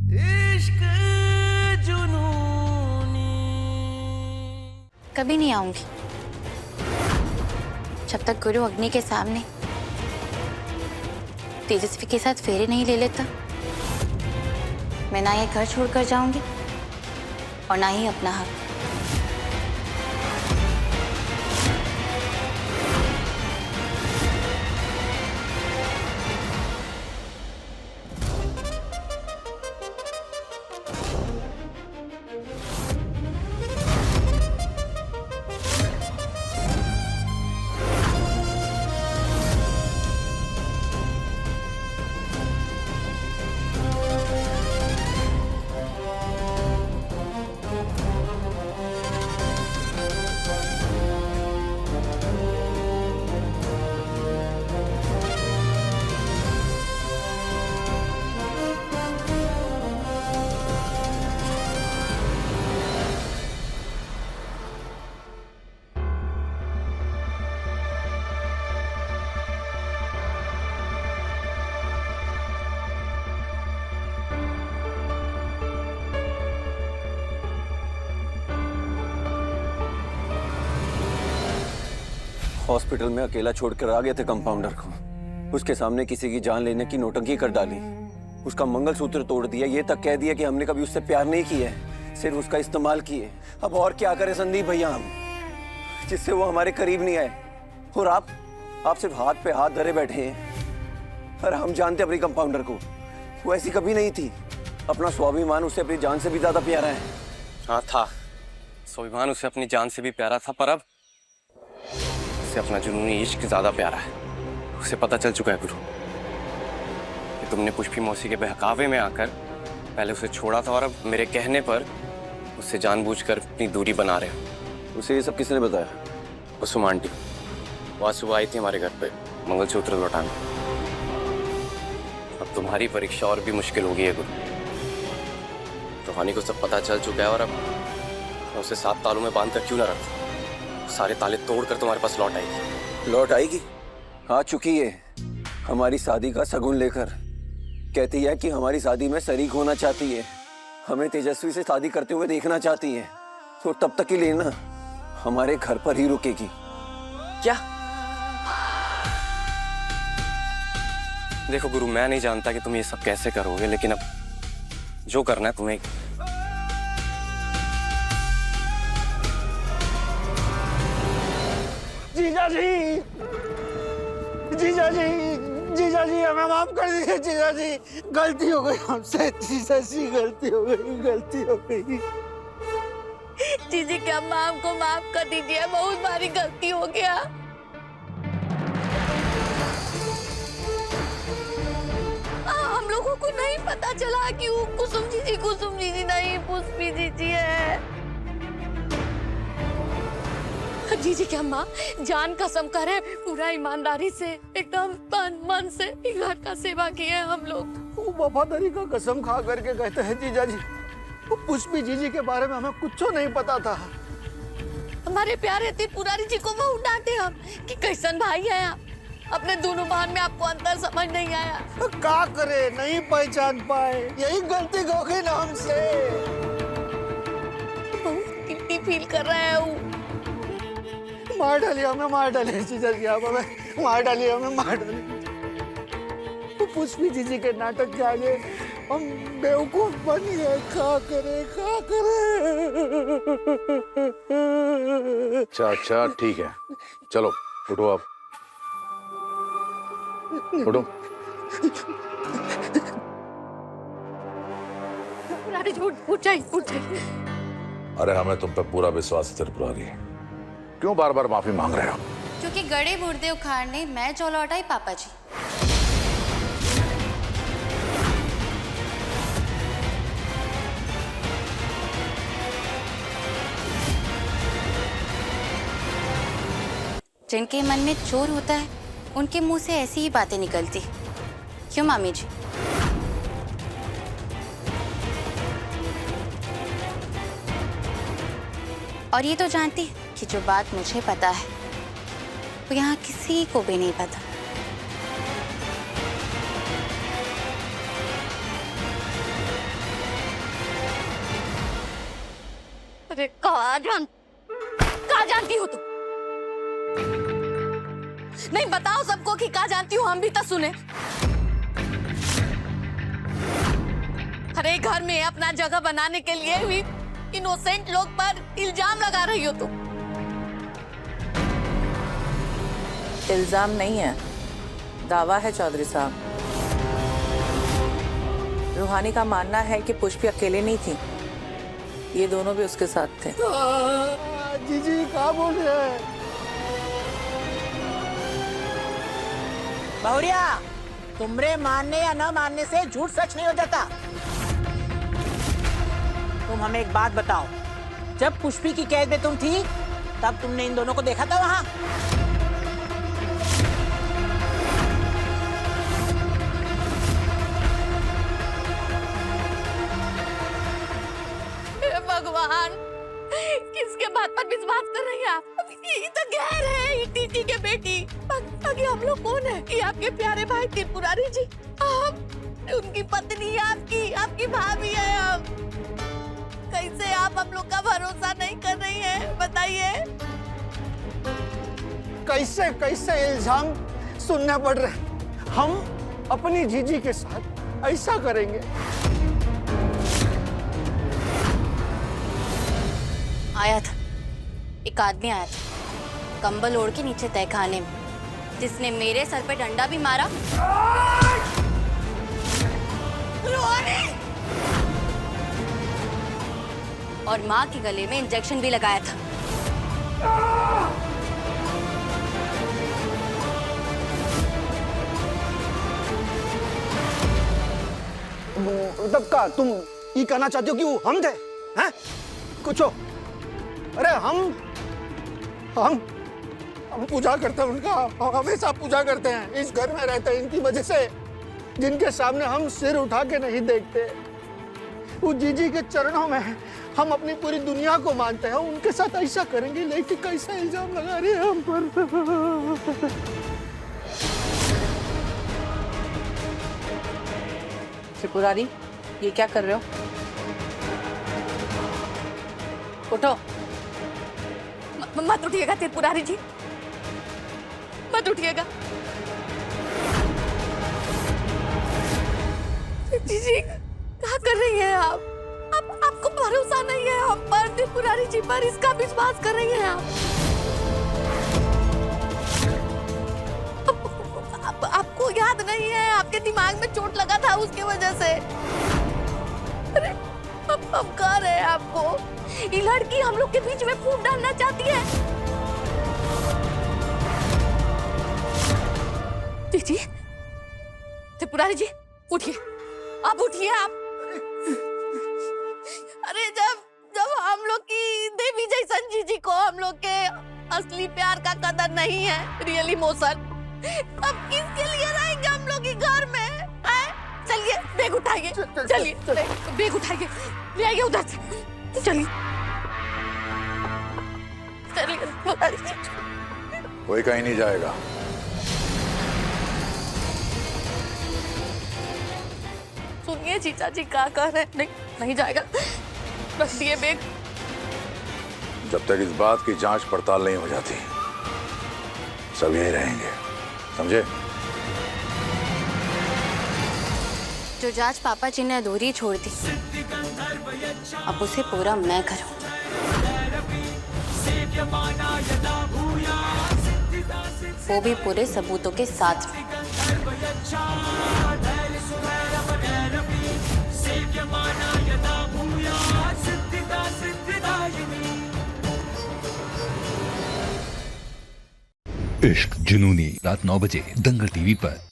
इश्क जुनूनी। कभी नहीं आऊंगी जब तक गुरु अग्नि के सामने तेजस्वी के साथ फेरे नहीं ले लेता। मैं ना ये घर छोड़कर जाऊंगी और ना ही अपना हक। हॉस्पिटल में अकेला छोड़कर आ गए थे कंपाउंडर को। उसके सामने किसी की जान लेने की नौटंकी कर डाली। उसका मंगलसूत्र तोड़ दिया, ये तक कह दिया कि हमने कभी उससे प्यार नहीं किया है, सिर्फ उसका इस्तेमाल किए। अब और क्या करें संदीप भैया हम, जिससे वो हमारे करीब नहीं आए। और आप सिर्फ हाथ पे हाथ धरे बैठे हैं। और हम जानते अपनी कंपाउंडर को, वो ऐसी कभी नहीं थी। अपना स्वाभिमान उससे अपनी जान से भी ज्यादा प्यारा है। हाँ था, स्वाभिमान उसे अपनी जान से भी प्यारा था, पर अब उसे अपना जुनूनी इश्क ज्यादा प्यारा है। उसे पता चल चुका है गुरु कि तुमने पुष्पी मौसी के बहकावे में आकर पहले उसे छोड़ा था और अब मेरे कहने पर उससे जानबूझकर अपनी दूरी बना रहे हो। उसे ये सब किसने बताया? कुसुम आंटी वहाँ सुबह आई थी हमारे घर पे मंगलसूत्र लौटाने। अब तुम्हारी परीक्षा और भी मुश्किल हो गई है गुरु। रूहानी को सब पता चल चुका है और अब मैं उसे 7 तालों में बांध कर क्यों ना रखूं? सारे ताले तोड़कर तुम्हारे पास लौट आएगी। लौट आएगी? आ चुकी है हमारी शादी का शगुन लेकर। कहती है कि हमारी शादी में शरीक होना चाहती है, हमें तेजस्वी से शादी करते हुए देखना चाहती है। तो तब तक के लिए ना हमारे घर पर ही रुकेगी। क्या? देखो गुरु, मैं नहीं जानता कि तुम ये सब कैसे करोगे, लेकिन अब जो करना है तुम्हें। जीजा जी, जीजा जी, जीजा जी हमें माफ कर दीजिए। जीजा जी गलती हो गई हमसे। जीजा जी गलती हो गई, गलती हो गई। जीजी क्या माम को माफ कर दीजिए, बहुत भारी गलती हो गया। हम लोगों को नहीं पता चला कि वो कुसुम जीजी नहीं पुष्पी जीजी है। जीजी क्या माँ जान कसम करे, पूरा ईमानदारी से एकदम तन मन से घर का सेवा किए हैं हम लोग। वो वफादारी का कसम खा करके कहते हैं जीजा जी। वो पुष्पी जीजी के बारे में हमें कुछ नहीं पता था। हमारे प्यारे त्रिपुरारी जी को वो डांटे हम कि कैसन भाई है आप, अपने दोनों बहन में आपको अंतर समझ नहीं आया। क्या करे, नहीं पहचान पाए, यही गलती हो गई ना हमसे। बहुत गिल्टी फील कर रहा है वो। मार डालिए हमें, मार डालिए जीजा जी, आप हमें मार डालिए, हमें मार डालिए। तो पुष्पी जीजी के नाटक के आगे हम बेवकूफ बन गए। क्या करे, क्या करे। अच्छा ठीक है, चलो उठो आप, उठो। उठ जाइए। अरे हमें तुम पे पूरा विश्वास है त्रिपुरारी, क्यों बार बार माफी मांग रहे हो? क्योंकि गड़े मुर्दे उखाड़ने मैं जो लौटाई पापा जी। जिनके मन में चोर होता है उनके मुंह से ऐसी ही बातें निकलती। क्यों मामी जी? और ये तो जानती कि जो बात मुझे पता है वो यहाँ किसी को भी नहीं पता। अरे कहाँ जानती हो तुम? नहीं बताओ सबको कि कहाँ जानती हो, हम भी तो सुने। अरे घर में अपना जगह बनाने के लिए भी इनोसेंट लोग पर इल्जाम लगा रही हो तुम। इल्जाम नहीं है, दावा है चौधरी साहब। रूहानी का मानना है कि पुष्पी अकेले नहीं थी, ये दोनों भी उसके साथ थे। जीजी क्या बोल रहे हैं? बहुरिया, तुमरे मानने या न मानने से झूठ सच नहीं हो जाता। तुम हमें एक बात बताओ, जब पुष्पी की कैद में तुम थी तब तुमने इन दोनों को देखा था वहां? हे भगवान, किसके बात पर विश्वास कर रही हैं आप? ये तो गैर है, टीटी के बेटी। बाकी हम लोग कौन है? ये आपके प्यारे भाई त्रिपुरारी जी, आप उनकी पत्नी, आपकी भाभी है। हम कैसे आप हम लोग का भरोसा नहीं कर रही है, बताइए। कैसे कैसे इल्जाम सुनने पड़ रहे। हम अपनी जीजी के साथ ऐसा करेंगे? आया था, एक आदमी आया था कंबल ओढ़ के नीचे तहखाने में, जिसने मेरे सर पे डंडा भी मारा और माँ के गले में इंजेक्शन भी लगाया था। तब का तुम ये कहना चाहते हो कि वो हम थे? हैं? कुछ हो? अरे हम पूजा करते हैं उनका, हमेशा पूजा करते हैं। इस घर में रहते हैं इनकी वजह से, जिनके सामने हम सिर उठा के नहीं देखते। वो जीजी के चरणों में हम अपनी पूरी दुनिया को मानते हैं। उनके साथ ऐसा करेंगे, लेकिन कैसा इल्जाम लगा रहे हैं हम पर। त्रिपुरारी, ये क्या कर रहे हो? उठो। मत उठिएगा त्रिपुरारी जी, मत उठिएगा। जी क्या कर रही हैं आप? आपको भरोसा नहीं है हम पर, त्रिपुरारी जी पर इसका विश्वास कर रही हैं आप? आपको याद नहीं है, आपके दिमाग में चोट लगा था उसकी वजह से। अरे हम कह रहे हैं आपको, ये लड़की हम लोग के बीच में फूट डालना चाहती है। जी त्रिपुरारी जी उठिए, आप उठिए आप। अरे जब हम लोग की देवी जैसन जीजी को हम लोग के असली प्यार का कदर नहीं है, रियल इमोशन, अब किसके लिए रहेंगे हम लोग के घर में? चलिए बैग उठाइए, चलिए बैग उठाइए, ले आइए उधर से, चलिए चलिए। कोई कहीं नहीं जाएगा। सुनिए जीजा जी क्या कह रहे हैं? नहीं जाएगा, रख दिए बैग। जब तक इस बात की जांच पड़ताल नहीं हो जाती सब यही रहेंगे, समझे? जो जांच पापा जी ने अधूरी छोड़ दी, अब उसे पूरा मैं करूंगी। वो भी पूरे सबूतों के साथ में। इश्क जुनूनी, रात 9 बजे दंगल टीवी पर।